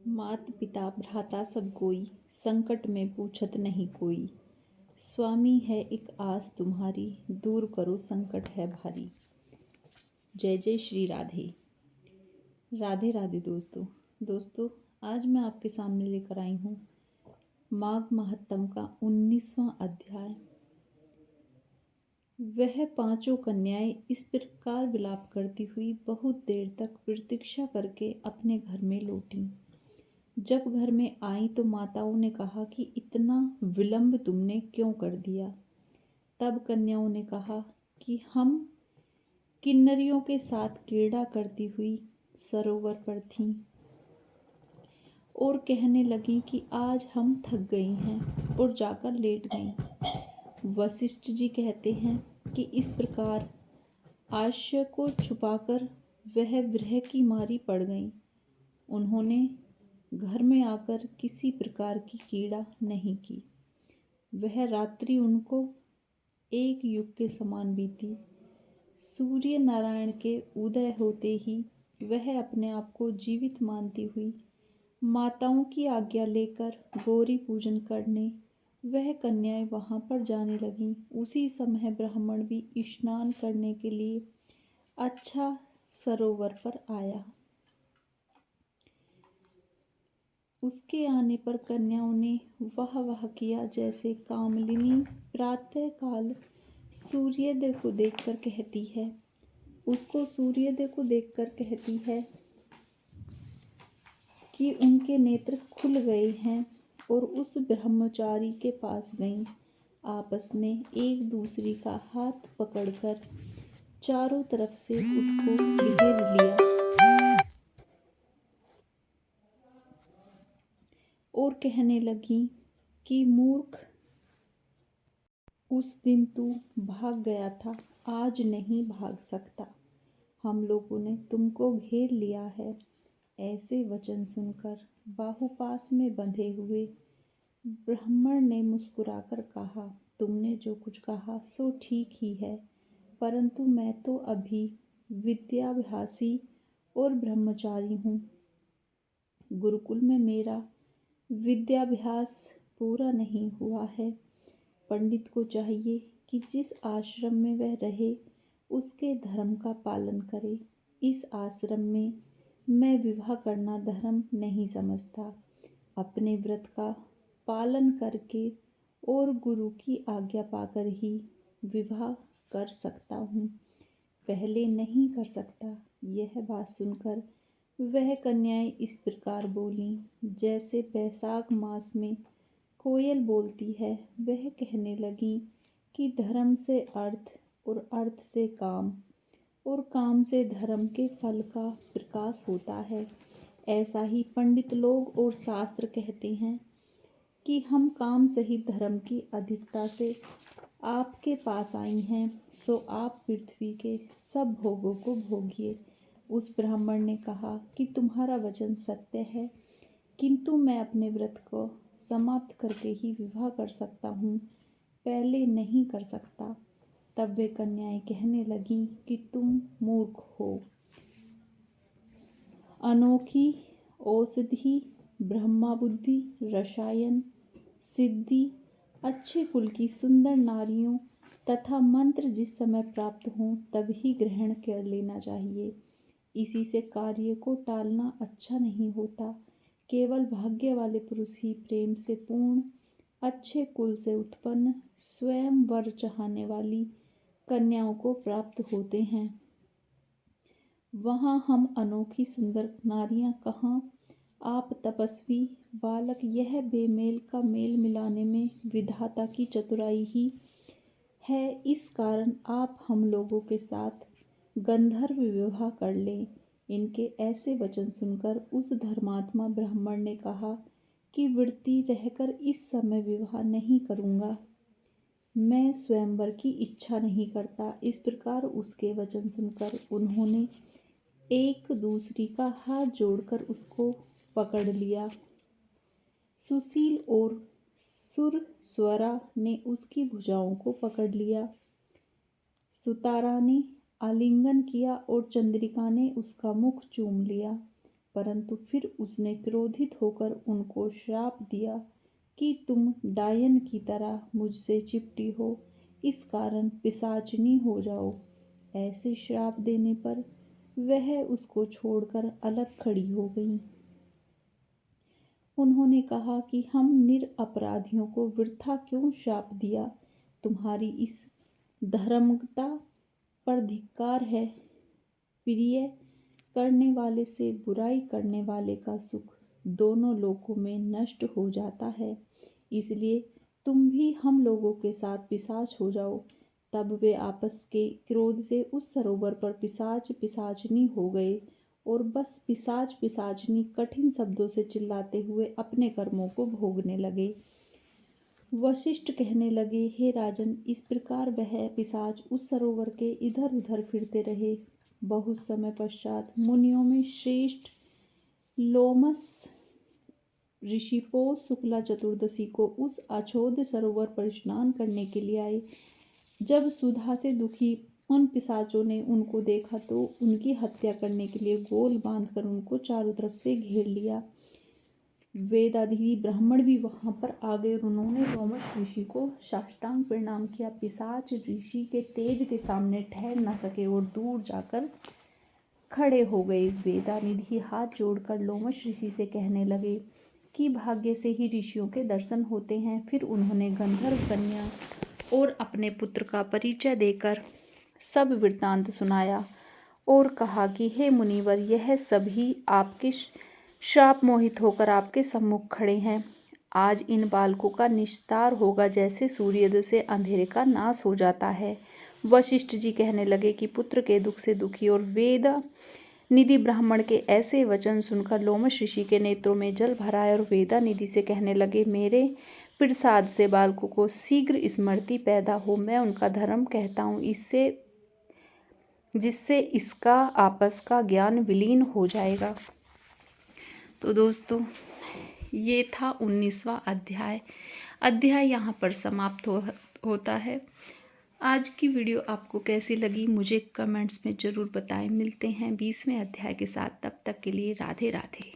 मात पिता भ्राता सब कोई, संकट में पूछत नहीं कोई। स्वामी है एक आस तुम्हारी, दूर करो संकट है भारी। जय जय श्री राधे। राधे राधे दोस्तों आज मैं आपके सामने लेकर आई हूँ माघ महात्म का 19वां अध्याय। वह पांचों कन्याएं इस प्रकार विलाप करती हुई बहुत देर तक प्रतीक्षा करके अपने घर में लौटी। जब घर में आई तो माताओं ने कहा कि इतना विलंब तुमने क्यों कर दिया। तब कन्याओं ने कहा कि हम किन्नरियों के साथ क्रीड़ा करती हुई सरोवर पर थीं और कहने लगी कि आज हम थक गई हैं और जाकर लेट गईं। वशिष्ठ जी कहते हैं कि इस प्रकार आश्चर्य को छुपाकर वह विरह की मारी पड़ गईं। उन्होंने घर में आकर किसी प्रकार की क्रीड़ा नहीं की। वह रात्रि उनको एक युग के समान बीती। सूर्य नारायण के उदय होते ही वह अपने आप को जीवित मानती हुई माताओं की आज्ञा लेकर गौरी पूजन करने वह कन्याएं वहां पर जाने लगीं। उसी समय ब्राह्मण भी स्नान करने के लिए अच्छा सरोवर पर आया। उसके आने पर कन्याओं ने वाह किया। जैसे कामलिनी प्रातः काल सूर्योदय को देखकर कहती है, उसको सूर्योदय को देखकर कहती है कि उनके नेत्र खुल गए हैं और उस ब्रह्मचारी के पास गईं। आपस में एक दूसरी का हाथ पकड़कर चारों तरफ से उसको घेर लिया और कहने लगी कि मूर्ख, उस दिन तू भाग गया था, आज नहीं भाग सकता। हम लोगों ने तुमको घेर लिया है। ऐसे वचन सुनकर बाहुपास में बंधे हुए ब्राह्मण ने मुस्कुराकर कहा, तुमने जो कुछ कहा सो ठीक ही है, परंतु मैं तो अभी विद्याभ्यासी और ब्रह्मचारी हूँ। गुरुकुल में मेरा विद्याभ्यास पूरा नहीं हुआ है। पंडित को चाहिए कि जिस आश्रम में वह रहे उसके धर्म का पालन करे। इस आश्रम में मैं विवाह करना धर्म नहीं समझता। अपने व्रत का पालन करके और गुरु की आज्ञा पाकर ही विवाह कर सकता हूँ, पहले नहीं कर सकता। यह बात सुनकर वह कन्याएं इस प्रकार बोलीं जैसे बैसाख मास में कोयल बोलती है। वह कहने लगी कि धर्म से अर्थ और अर्थ से काम और काम से धर्म के फल का प्रकाश होता है। ऐसा ही पंडित लोग और शास्त्र कहते हैं कि हम काम सहित धर्म की अधिकता से आपके पास आई हैं, सो आप पृथ्वी के सब भोगों को भोगिए। उस ब्राह्मण ने कहा कि तुम्हारा वचन सत्य है, किंतु मैं अपने व्रत को समाप्त करके ही विवाह कर सकता हूँ, पहले नहीं कर सकता। तब वे कन्याएं कहने लगीं कि तुम मूर्ख हो। अनोखी औषधि, ब्रह्मा बुद्धि, रसायन, सिद्धि, अच्छे कुल की सुंदर नारियों तथा मंत्र जिस समय प्राप्त हों तभी ग्रहण कर लेना चाहिए। इसी से कार्य को टालना अच्छा नहीं होता। केवल भाग्य वाले पुरुष ही प्रेम से पूर्ण, अच्छे कुल से उत्पन्न, स्वयं वर चाहने वाली कन्याओं को प्राप्त होते हैं। वहाँ हम अनोखी सुंदर नारियां कहाँ, आप तपस्वी बालक। यह बेमेल का मेल मिलाने में विधाता की चतुराई ही है। इस कारण आप हम लोगों के साथ गंधर्व विवाह कर लें। इनके ऐसे वचन सुनकर उस धर्मात्मा ब्राह्मण ने कहा कि वृत्ति रहकर इस समय विवाह नहीं करूँगा, मैं स्वयंवर की इच्छा नहीं करता। इस प्रकार उसके वचन सुनकर उन्होंने एक दूसरी का हाथ जोड़कर उसको पकड़ लिया। सुशील और सुरस्वरा ने उसकी भुजाओं को पकड़ लिया। सुतारा ने आलिंगन किया और चंद्रिका ने उसका मुख चूम लिया। परंतु फिर उसने क्रोधित होकर उनको श्राप दिया कि तुम डायन की तरह मुझसे चिपटी हो, इस कारण पिशाचिनी हो जाओ। ऐसे श्राप देने पर वह उसको छोड़कर अलग खड़ी हो गई। उन्होंने कहा कि हम निरपराधियों को वृथा क्यों श्राप दिया। तुम्हारी इस धर्मता पर धिक्कार है। प्रिय करने वाले से बुराई करने वाले का सुख दोनों लोकों में नष्ट हो जाता है। इसलिए तुम भी हम लोगों के साथ पिशाच हो जाओ। तब वे आपस के क्रोध से उस सरोवर पर पिशाच पिशाचनी हो गए और बस पिशाच पिशाचनी कठिन शब्दों से चिल्लाते हुए अपने कर्मों को भोगने लगे। वशिष्ठ कहने लगे, हे राजन, इस प्रकार वह पिशाच उस सरोवर के इधर उधर फिरते रहे। बहुत समय पश्चात मुनियों में श्रेष्ठ लोमस ऋषि पौष शुक्ला चतुर्दशी को उस अछोद सरोवर पर स्नान करने के लिए आए। जब सुधा से दुखी उन पिशाचों ने उनको देखा तो उनकी हत्या करने के लिए गोल बांधकर उनको चारों तरफ से घेर लिया। वेदाधिकारी ब्राह्मण भी वहां पर आ गए और उन्होंने लोमश ऋषि को साष्टांग प्रणाम किया। पिशाच ऋषि के तेज के सामने ठहर न सके और दूर जाकर खड़े हो गए। वेदानिधि हाथ जोड़कर लोमश ऋषि से कहने लगे कि भाग्य से ही ऋषियों के दर्शन होते हैं। फिर उन्होंने गंधर्व कन्या और अपने पुत्र का परिचय देकर सब वृत्तांत सुनाया और कहा कि हे मुनिवर, यह सभी आपके श्राप मोहित होकर आपके सम्मुख खड़े हैं। आज इन बालकों का निस्तार होगा जैसे सूर्योदय से अंधेरे का नाश हो जाता है। वशिष्ठ जी कहने लगे कि पुत्र के दुख से दुखी और वेद निधि ब्राह्मण के ऐसे वचन सुनकर लोमश ऋषि के नेत्रों में जल भर आया और वेदा निधि से कहने लगे, मेरे प्रसाद से बालकों को शीघ्र स्मृति पैदा हो। मैं उनका धर्म कहता हूँ, जिससे इसका आपस का ज्ञान विलीन हो जाएगा। तो दोस्तों, ये था 19वां अध्याय यहाँ पर समाप्त होता है। आज की वीडियो आपको कैसी लगी मुझे कमेंट्स में ज़रूर बताएं। मिलते हैं 20वें अध्याय के साथ। तब तक के लिए राधे राधे।